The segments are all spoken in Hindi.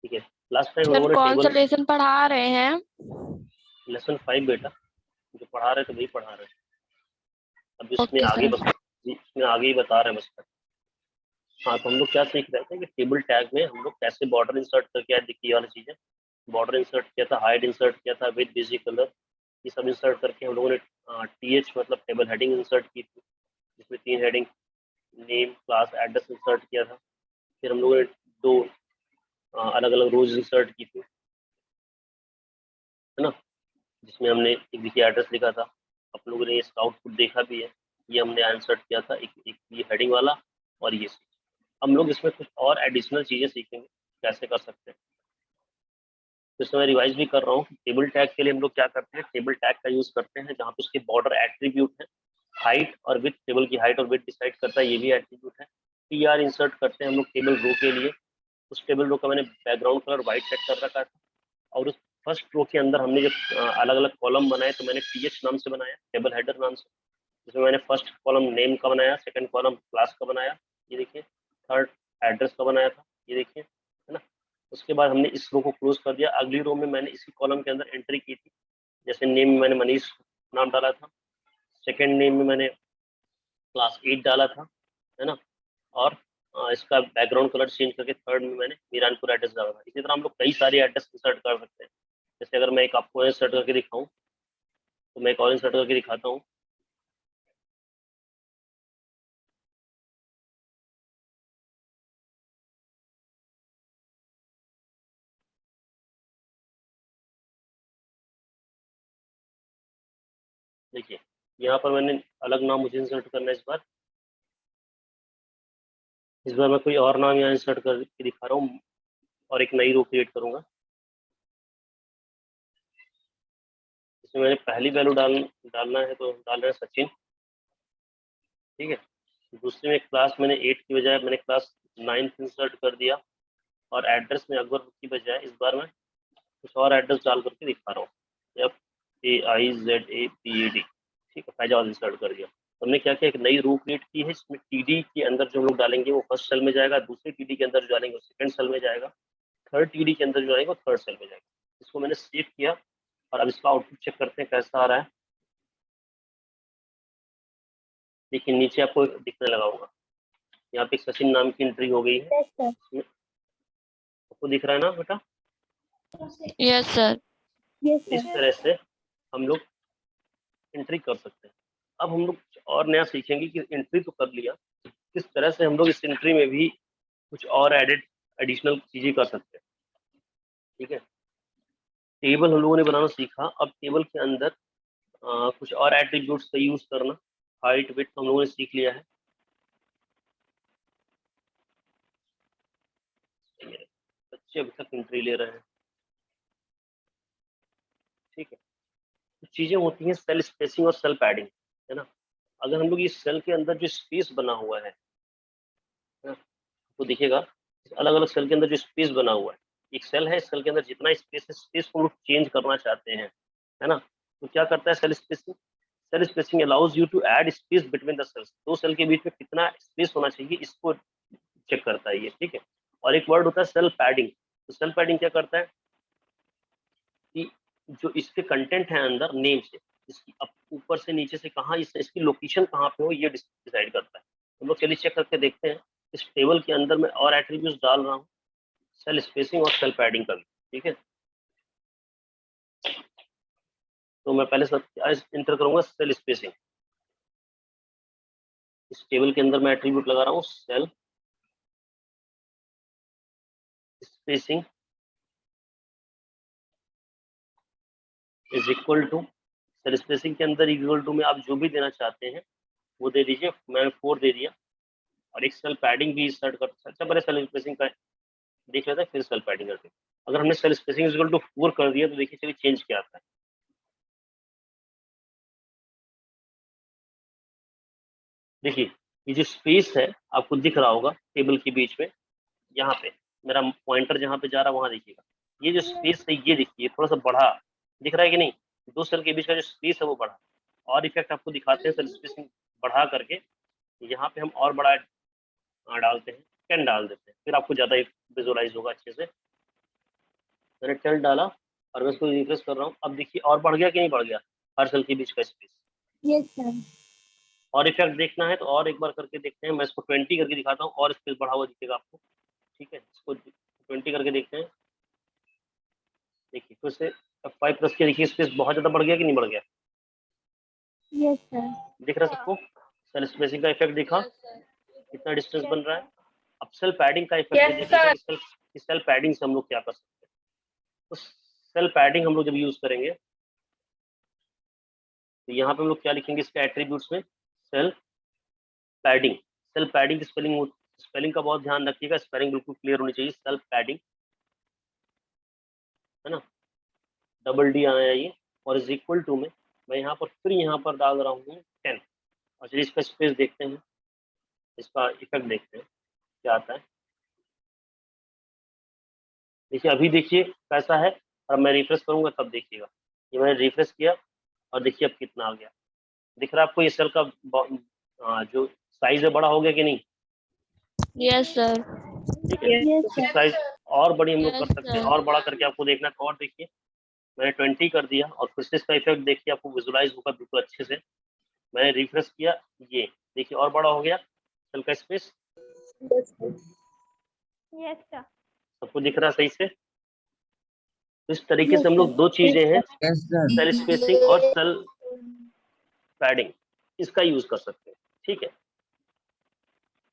ठीक है, लास्ट टाइम हम सर लोगों ने कौन सा टेबल लेसन पढ़ा रहे हैं? लेसन 5 बेटा, जो पढ़ा रहे थे वही पढ़ा रहे हैं। अब इसमें ओके आगे सर। बस इसमें आगे ही बता रहे हैं बस। हाँ, तो हम लोग क्या सीख रहे थे कि टेबल टैग में हम लोग कैसे बॉर्डर इंसर्ट करके आए, देखिए वाली चीजें। बॉर्डर इंसर्ट किया था, हाइड इंसर्ट किया था विद बिजी कलर, ये सब इंसर्ट करके हम लोगों ने टीएच मतलब टेबल हेडिंग इंसर्ट की थी, जिसमें 3 heading name class address insert किया था। फिर हम लोगों ने 2 अलग अलग रोज इंसर्ट की थी, है ना, जिसमें हमने एक देखिए एड्रेस लिखा था। आप लोगों ने इसका आउटपुट देखा भी है, ये हमने इंसर्ट किया था, एक ये हेडिंग वाला और ये। हम लोग इसमें कुछ और एडिशनल चीजें सीखेंगे कैसे कर सकते हैं। तो इसमें मैं रिवाइज भी कर रहा हूँ कि टेबल टैग के लिए हम लोग क्या करते हैं, टेबल टैग का यूज करते हैं जहाँ पे उसके बॉर्डर एट्रीब्यूट है, हाइट और विथ, टेबल की हाइट और विथ डिसाइड करता है, ये भी एट्रीब्यूट है। पीआर इंसर्ट करते हैं हम लोग टेबल रो के लिए, उस टेबल रो का मैंने बैकग्राउंड कलर व्हाइट सेट कर रखा था। और उस फर्स्ट रो के अंदर हमने जब अलग अलग कॉलम बनाए तो मैंने टीएच नाम से बनाया, टेबल हेडर नाम से, जिसमें मैंने फर्स्ट कॉलम नेम का बनाया, सेकंड कॉलम क्लास का बनाया, ये देखिए, थर्ड एड्रेस का बनाया था, ये देखिए, है ना। उसके बाद हमने इस रो को क्लोज कर दिया। अगली रो में मैंने इसी कॉलम के अंदर एंट्री की थी, जैसे नेम में मैंने मनीष नाम डाला था, सेकंड नेम में मैंने क्लास 8 डाला था, है ना। और इसका बैकग्राउंड कलर चेंज करके थर्ड में मैंने मीरानपुर एड्रेस डाला था। इसी तरह हम लोग कई सारे एड्रेस इंसर्ट कर सकते हैं। जैसे अगर मैं एक आपको इंसर्ट करके दिखाऊं, तो मैं एक और इंसर्ट करके दिखाता हूँ। देखिए, यहाँ पर मैंने अलग नाम मुझे इंसर्ट करना है इस बार मैं कोई और नाम यहाँ इंसर्ट करके दिखा रहा हूँ और एक नई रो क्रिएट करूंगा। इसमें मैंने पहली वैल्यू डालना है, तो डाल रहे हैं सचिन, ठीक है। दूसरे में क्लास मैंने 8 की बजाय मैंने क्लास 9 इंसर्ट कर दिया। और एड्रेस में अकबर की बजाय इस बार मैं कुछ और एड्रेस डाल करके दिखा रहा हूँ, FAIZAPAD, ठीक है, फैजाज इंसर्ट कर दिया। हमने क्या किया, एक नई रो क्रिएट की है, इसमें टीडी के अंदर जो हम लोग डालेंगे वो फर्स्ट सेल में जाएगा, दूसरे टीडी के अंदर जो डालेंगे वो सेकंड सेल में जाएगा, थर्ड टीडी के अंदर जो आएगा वो थर्ड सेल में जाएगा। इसको मैंने सेव किया और अब इसका आउटपुट चेक करते हैं कैसा आ रहा है। देखिए नीचे आपको दिखने लगा होगा, यहाँ पे सचिन नाम की एंट्री हो गई है। Yes sir. आपको दिख रहा है ना बेटा? Yes sir. यस इस सर। तरह से हम लोग एंट्री कर सकते हैं। अब हम लोग और नया सीखेंगे कि एंट्री तो कर लिया, किस तरह से हम लोग इस एंट्री में भी कुछ और एडिशनल चीजें कर सकते हैं, ठीक है। टेबल हम लोगों ने बनाना सीखा, अब टेबल के अंदर कुछ और एट्रीब्यूट्स का यूज करना, हाइट विड्थ हम लोगों ने सीख लिया है। बच्चे अभी तक एंट्री ले रहे हैं, ठीक है। कुछ चीजें होती हैं सेल स्पेसिंग और सेल पैडिंग, है ना। अगर हम लोग इस सेल के अंदर जो स्पेस बना हुआ है ना, तो दिखेगा अलग अलग सेल के अंदर जो स्पेस बना हुआ है, एक सेल है, इस सेल के अंदर जितना स्पेस है, स्पेस को हम लोग चेंज करना चाहते हैं, है ना। तो क्या करता है cell spacing, cell spacing allows you to add space between the cells, दो सेल के बीच में कितना स्पेस होना चाहिए इसको चेक करता है ये, ठीक है। और एक वर्ड होता है सेल पैडिंग, तो सेल पैडिंग क्या करता है कि जो इसके कंटेंट है अंदर नेम से, इसकी ऊपर से नीचे से कहाँ इसकी लोकेशन कहाँ पे हो ये डिसाइड करता है। हम लोग चलिए चेक करके देखते हैं। इस टेबल के अंदर मैं और एट्रीब्यूट्स डाल रहा हूँ, सेल स्पेसिंग और सेल पैडिंग का भी, ठीक है। तो मैं पहले सब इंटर करूंगा सेल स्पेसिंग। इस टेबल के अंदर मैं एट्रीब्यूट लगा रहा हूँ cell spacing is equal to, cell spacing के अंदर इक्वल टू में आप जो भी देना चाहते हैं वो दे दीजिए, मैंने 4 दे दिया। और एक सेल पैडिंग भी सर्ट कर सकते, अच्छा पहले सेल स्पेसिंग का देख लेते हैं फिर सेल पैडिंग करते हैं। अगर हमने cell spacing is equal to 4 कर दिया तो देखिए चलिए चेंज क्या आता है। देखिए ये जो स्पेस है आपको दिख रहा होगा टेबल के बीच में, यहाँ पे मेरा पॉइंटर जहाँ पे जा रहा है वहां देखिएगा, ये जो स्पेस है ये देखिए थोड़ा सा बढ़ा, दिख रहा है कि नहीं, दो सेल के बीच का जो स्पेस है वो बढ़ा। और इफेक्ट आपको दिखाते हैं सेल स्पेसिंग बढ़ा करके, यहाँ पे हम और बड़ा डालते हैं, 10 डाल देते हैं, फिर आपको ज्यादा विजुअलाइज होगा अच्छे से। मैंने 10 डाला और मैं इसको रिफ्रेश कर रहा हूँ। अब देखिए और बढ़ गया कि नहीं बढ़ गया हर सेल के बीच का स्पेस? Yes sir. और इफेक्ट देखना है तो और एक बार करके देखते हैं। मैं इसको 20 करके दिखाता हूँ और स्पेस बढ़ा हुआ दिखेगा आपको। ठीक है, इसको 20 करके देखते हैं। देखिए फिर से F5 प्रेस किया, देखिए स्पेस बहुत ज्यादा बढ़ गया कि नहीं बढ़ गया? Yes sir. दिख रहा है सबको? सेल स्पेसिंग का इफेक्ट दिखा, कितना डिस्टेंस बन रहा है। अब सेल पैडिंग का इफेक्ट Yes, देखिए कि सेल पैडिंग से हम लोग क्या कर सकते हैं। तो सेल पैडिंग हम लोग जब यूज करेंगे तो यहाँ पे हम लोग क्या लिखेंगे इसके एट्रीब्यूट्स में? Cell padding. सेल पैडिंग की स्पेलिंग का बहुत ध्यान रखिएगा, स्पेलिंग बिल्कुल क्लियर होनी चाहिए। सेल पैडिंग है ना, डबल डी आया ये, और इज इक्वल टू में मैं यहाँ पर फिर यहाँ पर डाल रहा हूँ 10। और चलिए इसका स्पेस देखते हैं, इसका इफेक्ट देखते हैं क्या आता है। देखिए अभी देखिए कैसा है, और मैं रिफ्रेश करूंगा तब देखिएगा। ये मैंने रिफ्रेश किया और देखिए अब कितना आ गया। दिख रहा है आपको ये सेल का जो साइज है बड़ा हो गया कि नहीं? yes sir. ठीक है, यस इस सर। साइज और बड़ी हम लोग कर Yes, सकते हैं, sir. और बड़ा करके आपको देखना है तो और देखिए मैंने 20 कर दिया और फिर से इसका इफेक्ट देखिए आपको विजुलाइज होगा बिल्कुल अच्छे से। मैंने रिफ्रेश किया, ये देखिए और बड़ा हो गया सेल का स्पेस। Yes sir. सबको दिख रहा है सही से? तो इस तरीके Yes, से हम लोग sir. दो चीजें हैं, Yes, sir. सेल स्पेसिंग और सेल पैडिंग, इसका यूज कर सकते हैं। ठीक है,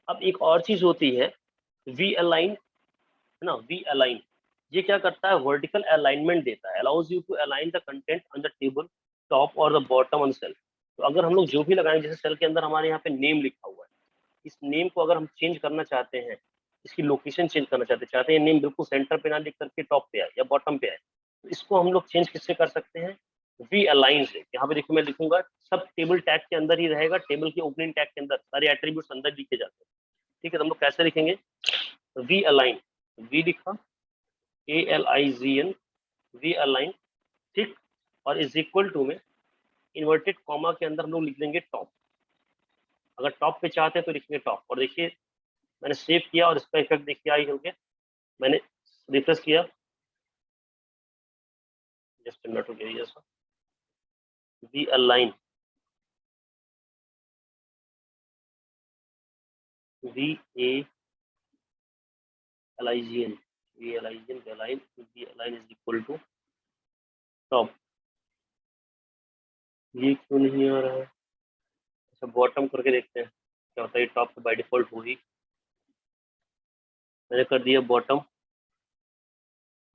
अब एक और चीज होती है वी अलाइन, है ना। वी अलाइन ये क्या करता है? वर्टिकल अलाइनमेंट देता है, allows you to align the content on the table top और द बॉटम ऑन सेल। तो अगर हम लोग जो भी लगाएं, जैसे सेल के अंदर हमारे यहाँ पे नेम लिखा हुआ है, इस नेम को अगर हम चेंज करना चाहते हैं, इसकी लोकेशन चेंज करना चाहते हैं नेम बिल्कुल सेंटर पे ना लिख करके टॉप पे आए या बॉटम पे आए, तो इसको हम लोग चेंज किससे कर सकते हैं? वी अलाइन से। यहाँ पे देखो मैं लिखूंगा, सब टेबल टैग के अंदर ही रहेगा, टेबल के ओपनिंग टैग के अंदर सारे एट्रीब्यूट्स अंदर लिखे जाते हैं। ठीक है, तो हम लोग कैसे लिखेंगे? वी अलाइन, वी लिखा ALIGN, वी अलाइन, ठीक, और इज इक्वल टू में इन्वर्टेड कॉमा के अंदर हम लोग लिख देंगे टॉप। अगर टॉप पे चाहते हैं तो लिखेंगे टॉप। और देखिए मैंने सेव किया और इसका इफेक्ट देखिए आई होंगे। मैंने रिफ्रेश किया, जस्ट मिनट हो गया जैसा, V align, VALIGN, VALIGN, VALIGN is equal to top. ये क्यों नहीं आ रहा है? अच्छा बॉटम करके देखते हैं क्या होता है। टॉप तो बाय डिफॉल्ट होगी, मैंने कर दिया बॉटम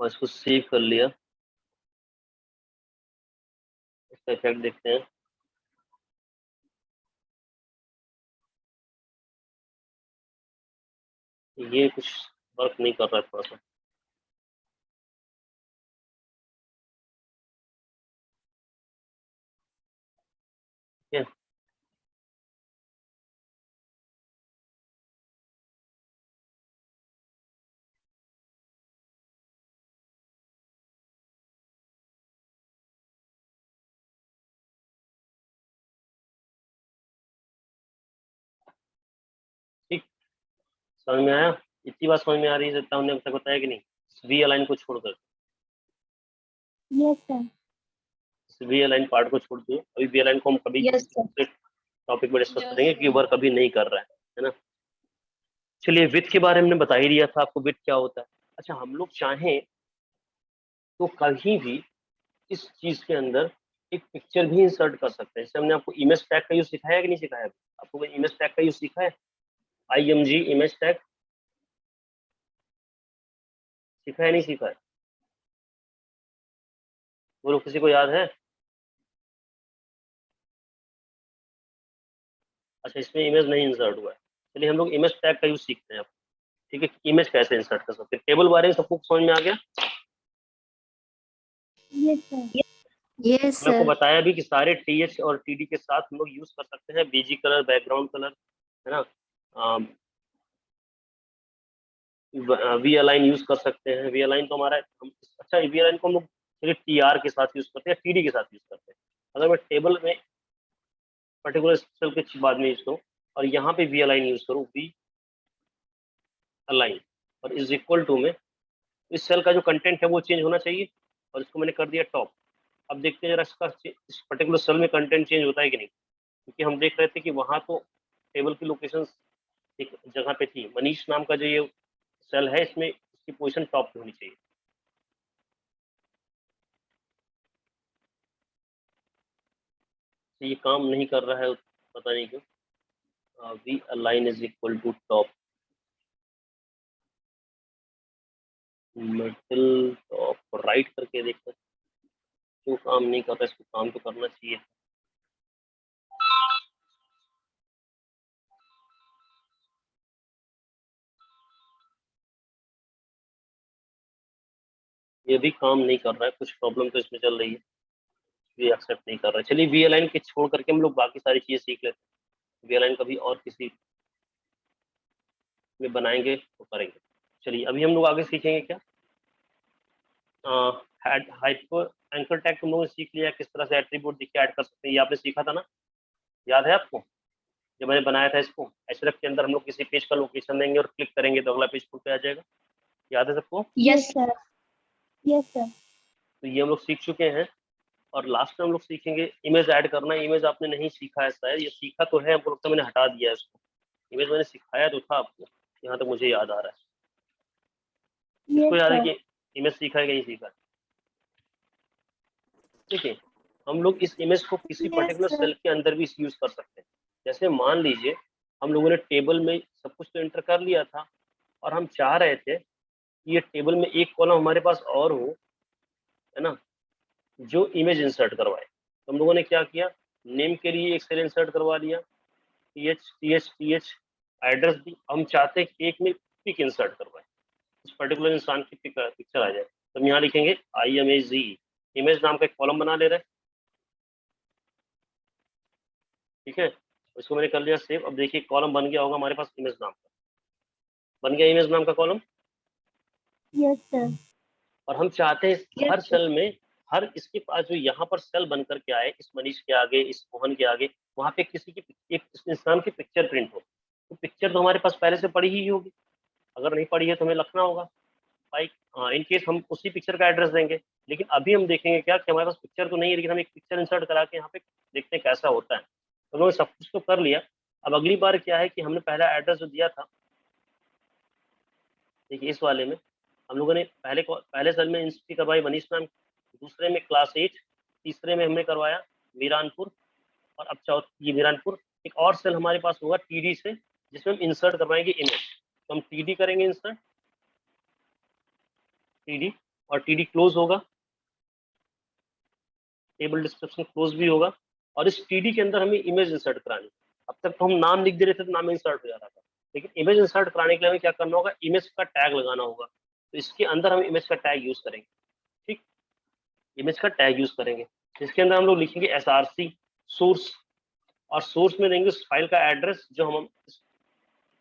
और इसको सेव कर लिया। इसका इफेक्ट देखते हैं। ये कुछ वर्क नहीं कर रहा है थोड़ा सा। ठीक है, ठीक, समझ में आया? इतनी बात समझ में आ रही है जितना हमने अब तक बताया कि नहीं? वी अलाइन को छोड़कर, yes sir. V align part को छोड़ दिए। अभी वी अलाइन को हम कभी Yes, sir. टॉपिक में डिस्कस Yes, करेंगे कि sir. वर्क अभी नहीं कर रहा है ना। चलिए विथ के बारे में हमने बता ही दिया था आपको, विथ क्या होता है। अच्छा हम लोग चाहें तो कहीं भी इस चीज के अंदर एक पिक्चर भी इंसर्ट कर सकते हैं। जैसे हमने आपको इमेज टैग का यूज सिखाया कि नहीं सिखाया? आपको कोई इमेज टैग का यूज सीखा है? IMG इमेज टैग सीखा है नहीं सीखा है? बोलो किसी को याद है? अच्छा इसमें इमेज नहीं इंसर्ट हुआ है, चलिए हम लोग इमेज टैग का यूज सीखते हैं अब। ठीक है, इमेज कैसे इंसर्ट कर सकते हैं। टेबल बारे में सबको समझ में आ गया? Yes sir. यस मैं आपको सर। बताया भी कि सारे TH और TD के साथ हम लोग यूज कर सकते हैं। BG कलर, बैकग्राउंड कलर, है ना, वी अलाइन यूज कर सकते हैं। वी अलाइन तो हमारा अच्छा, वी अलाइन को हम लोग सिर्फ TR के साथ यूज करते हैं, TD के साथ यूज करते हैं। अगर मैं टेबल में पर्टिकुलर सेल के बाद में यूज करूँ और यहाँ पे वी अलाइन यूज करूँ, वी अलाइन और इज इक्वल टू में इस सेल का जो कंटेंट है वो चेंज होना चाहिए, और इसको मैंने कर दिया टॉप। अब देखते हैं जरा इसका इस पर्टिकुलर सेल में कंटेंट चेंज होता है कि नहीं, क्योंकि हम देख रहे थे कि वहाँ तो टेबल की लोकेशन एक जगह पे थी। मनीष नाम का जो ये सेल है इसमें इसकी पोजीशन टॉप पे होनी चाहिए। तो ये काम नहीं कर रहा है, पता नहीं क्यों। V align is equal to top, middle top right करके देखते हैं क्यों काम नहीं कर रहा है। इसको काम तो करना चाहिए। ये भी काम नहीं कर रहा है, कुछ प्रॉब्लम तो इसमें चल रही है, ये एक्सेप्ट नहीं कर रहा है। चलिए वी अलाइन के छोड़ करके हम लोग बाकी सारी चीजें सीख लेते हैं। वी अलाइन कभी और किसी में बनाएंगे तो करेंगे। चलिए अभी हम लोग आगे सीखेंगे क्या, हाइपर एंकर टैग तुम लोगों ने सीख लिया किस तरह से एट्रीब्यूट देखिए ऐड कर सकते हैं। ये आपने सीखा था ना, याद है आपको जब मैंने बनाया था इसको। एचरेफ के अंदर हम लोग किसी पेज का लोकेशन देंगे और क्लिक करेंगे तो अगला पेज खुल पे आ जाएगा। याद है सबको? Yes sir. Yes sir. तो ये हम लोग सीख चुके हैं। और लास्ट में हम लोग सीखेंगे इमेज ऐड करना। इमेज आपने नहीं सीखा है शायद, ये सीखा तो है, हमको लगता है मैंने हटा दिया है इसको। इमेज मैंने सिखाया तो था आपको, यहाँ तक मुझे याद आ रहा है। इसको याद है कि इमेज सीखा है कि नहीं सीखा है? देखिए हम लोग इस इमेज को किसी पर्टिकुलर सेल के अंदर भी यूज कर सकते हैं। जैसे मान लीजिए हम लोगों ने टेबल में सब कुछ तो एंटर कर लिया था, और हम चाह रहे थे कि ये टेबल में एक कॉलम हमारे पास और हो, है ना, जो इमेज इंसर्ट करवाए। तो हम लोगों ने क्या किया, नेम के लिए एक सेल इंसर्ट करवा लिया, th एड्रेस दी। हम चाहते हैं कि एक में पिक इंसर्ट करवाए, उस पर्टिकुलर इंसान की पिक्चर आ जाए। तो हम यहाँ लिखेंगे IMAG, इमेज नाम का एक कॉलम बना ले रहे हैं। ठीक है, इसको मैंने कर लिया सेव। अब देखिए कॉलम बन गया होगा हमारे पास इमेज नाम का, बन गया इमेज नाम का कॉलम। Yes sir. और हम चाहते हैं हर सेल में, हर इसके पास जो यहाँ पर सेल बन करके आए, इस मनीष के आगे, इस मोहन के आगे, वहाँ पे किसी की एक इस इंसान की पिक्चर प्रिंट हो। तो पिक्चर तो हमारे पास पहले से पड़ी ही होगी, अगर नहीं पड़ी है तो हमें लिखना होगा भाई। इन केस हम उसी पिक्चर का एड्रेस देंगे। लेकिन अभी हम देखेंगे क्या कि हमारे पास पिक्चर तो नहीं है, लेकिन हम एक पिक्चर इंसर्ट करा के यहाँ पे देखते हैं कैसा होता है। तो हमने सब कुछ तो कर लिया। अब अगली बार क्या है कि हमने पहला एड्रेस जो दिया था, देखिए इस वाले में हम लोगों ने पहले सेल में इंस्टी करवाई मनीष नाम, दूसरे में क्लास 8, तीसरे में हमने करवाया मीरानपुर, और अब ये मीरानपुर। एक और सेल हमारे पास होगा TD से, जिसमें हम इंसर्ट करवाएंगे इमेज। तो हम TD करेंगे इंसर्ट, TD, और TD क्लोज होगा, टेबल डिस्क्रिप्शन क्लोज भी होगा, और इस TD के अंदर हमें इमेज इंसर्ट करानी। अब तक तो हम नाम लिख दे रहे थे तो नाम इंसर्ट हो जा रहा था, लेकिन इमेज इंसर्ट कराने के लिए हमें क्या करना होगा, इमेज का टैग लगाना होगा। तो इसके अंदर हम इमेज का टैग यूज करेंगे। ठीक, इमेज का टैग यूज करेंगे, इसके अंदर हम लोग लिखेंगे SRC सोर्स, और सोर्स में देंगे उस फाइल का एड्रेस जो हम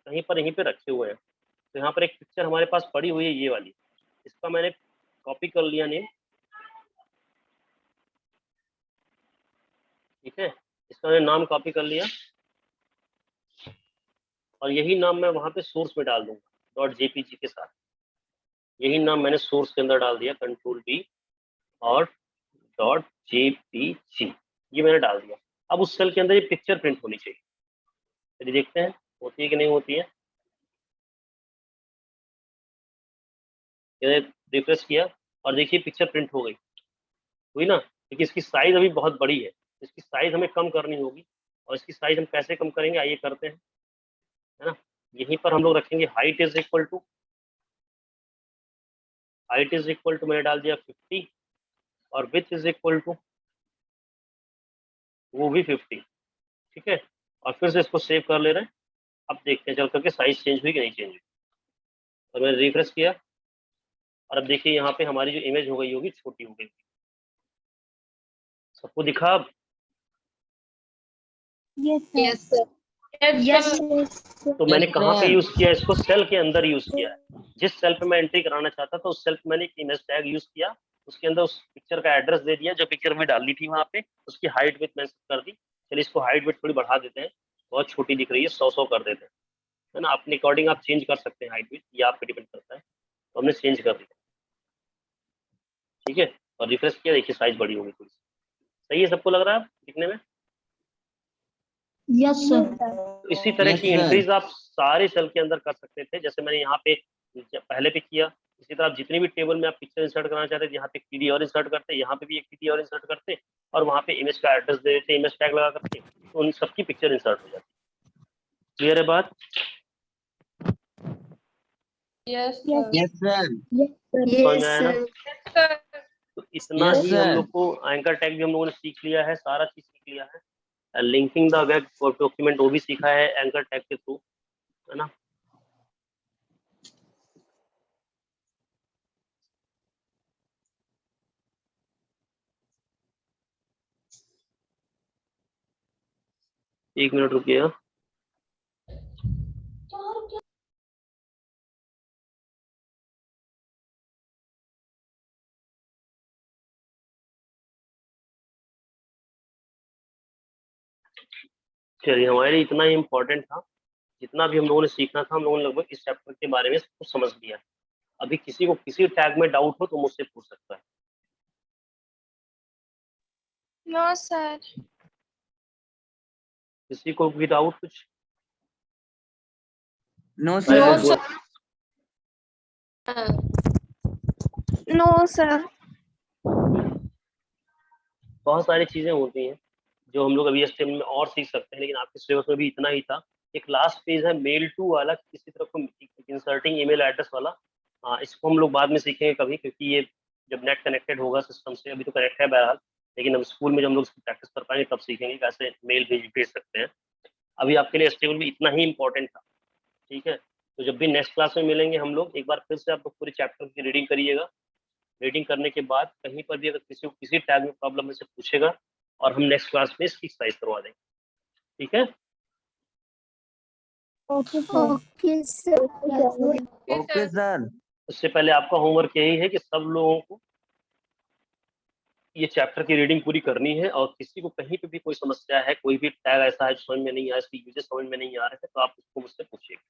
कहीं पर यहीं पे रखे हुए हैं। तो यहाँ पर एक पिक्चर हमारे पास पड़ी हुई है ये वाली, इसका मैंने कॉपी कर लिया नेम। ठीक है, इसका मैंने नाम कॉपी कर लिया, और यही नाम मैं वहां पे सोर्स में डाल दूंगा .jpg के साथ। यही नाम मैंने सोर्स के अंदर डाल दिया, Ctrl+V और .jpg, ये मैंने डाल दिया। अब उस सेल के अंदर ये पिक्चर प्रिंट होनी चाहिए। चलिए देखते हैं होती है कि नहीं होती है। रिफ्रेश किया और देखिए पिक्चर प्रिंट हो गई, हुई ना। लेकिन इसकी साइज अभी बहुत बड़ी है, इसकी साइज हमें कम करनी होगी। और इसकी साइज हम कैसे कम करेंगे, आइए करते हैं, है ना। यहीं पर हम लोग रखेंगे हाइट इज इक्वल टू, मैंने डाल दिया 50, और विथ इज इक्वल टू वो भी 50। ठीक है, और फिर से इसको सेव कर ले रहे हैं। अब देखते हैं चल करके साइज चेंज हुई कि नहीं चेंज हुई। और मैंने रिफ्रेश किया, और अब देखिए यहाँ पे हमारी जो इमेज हो गई होगी छोटी हो गई। सबको दिखा अब? Yes sir. तो मैंने कहाँ पे यूज किया इसको, सेल के अंदर यूज किया है। जिस सेल पे मैं एंट्री कराना चाहता था उस सेल पे मैंने एक इमेज टैग यूज किया, उसके अंदर उस पिक्चर का एड्रेस दे दिया जो पिक्चर में डालनी थी वहां पे, उसकी हाइट विथ मैंने कर दी। चलिए इसको हाइट विथ थोड़ी बढ़ा देते हैं, बहुत छोटी दिख रही है, 100 कर देते हैं, है ना। अपने अकॉर्डिंग आप चेंज कर सकते हैं हाइट विथ, ये आप पे डिपेंड करता है। तो हमने चेंज कर दिया। ठीक है, और रिफ्रेश किया, देखिए साइज बड़ी होगी थोड़ी सी। सही है, सबको लग रहा है दिखने में? Yes, sir. तो इसी तरह Yes, की sir. एंट्रीज आप सारे सेल के अंदर कर सकते थे, जैसे मैंने यहाँ पे पहले पे किया। इसी तरह आप जितनी भी टेबल में आप पिक्चर इंसर्ट करना चाहते थे, यहाँ पे पीडी और इंसर्ट करते, यहाँ पे भी एक पीडी और इंसर्ट करते, और वहाँ पे इमेज का एड्रेस दे देते, इमेज टैग लगा करते, तो उन सबकी पिक्चर इंसर्ट हो जाती। क्लियर है बात? Yes, Yes, sir. समझ में आया ना? sir. तो इतना Yes, ही हम sir. लोग को एंकर टैग भी हम लोगों ने सीख लिया है, सारा चीज सीख लिया है। लिंकिंग द वेब डॉक्यूमेंट वो भी सीखा है एंकर टैग के थ्रू, है ना? एक मिनट रुकिएगा। चलिए, हमारे लिए इतना ही इम्पोर्टेंट था, जितना भी हम लोगों ने सीखना था हम लोगों ने लगभग इस चैप्टर के बारे में कुछ समझ लिया है। अभी किसी को किसी टैग में डाउट हो तो मुझसे पूछ सकता है। No sir. किसी को भी डाउट कुछ? No, अरे sir. वो नो सर। बहुत सारी चीजें होती हैं जो हम लोग अभी HTML में और सीख सकते हैं, लेकिन आपके सिलेबस में भी इतना ही था। एक लास्ट पेज है मेल टू वाला, किसी तरह को इंसर्टिंग ईमेल एड्रेस वाला। इसको हम लोग बाद में सीखेंगे कभी, क्योंकि ये जब नेट कनेक्टेड होगा सिस्टम से, अभी तो कनेक्ट है बहरहाल, लेकिन हम स्कूल में जब हम लोग प्रैक्टिस कर पाएंगे तब सीखेंगे कैसे मेल भेज सकते हैं। अभी आपके लिए HTML भी इतना ही इंपॉर्टेंट था, ठीक है? तो जब भी नेक्स्ट क्लास में मिलेंगे हम लोग, एक बार फिर से आप लोग पूरे चैप्टर की रीडिंग करिएगा। रीडिंग करने के बाद कहीं पर भी अगर किसी को किसी टैग में प्रॉब्लम है से पूछेगा, और हम नेक्स्ट क्लास में इसकी एक्सरसाइज करवा देंगे, ठीक है? Okay, sir. Okay, sir. Okay, sir. उससे पहले आपका होमवर्क यही है कि सब लोगों को ये चैप्टर की रीडिंग पूरी करनी है, और किसी को कहीं पे भी कोई समस्या है, कोई भी टैग ऐसा है जो समझ में नहीं आया, इसकी यूजेस समझ में नहीं आ रहे थे, तो आप उसको मुझसे पूछिएगा,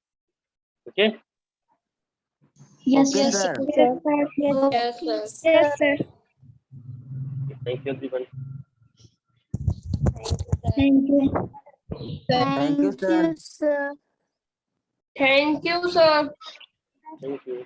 okay? Yes, Okay, sir. sir. Yes, sir. Yes sir. Thank you everyone. Thank you. Thank you, sir. sir. Thank you sir. Thank you.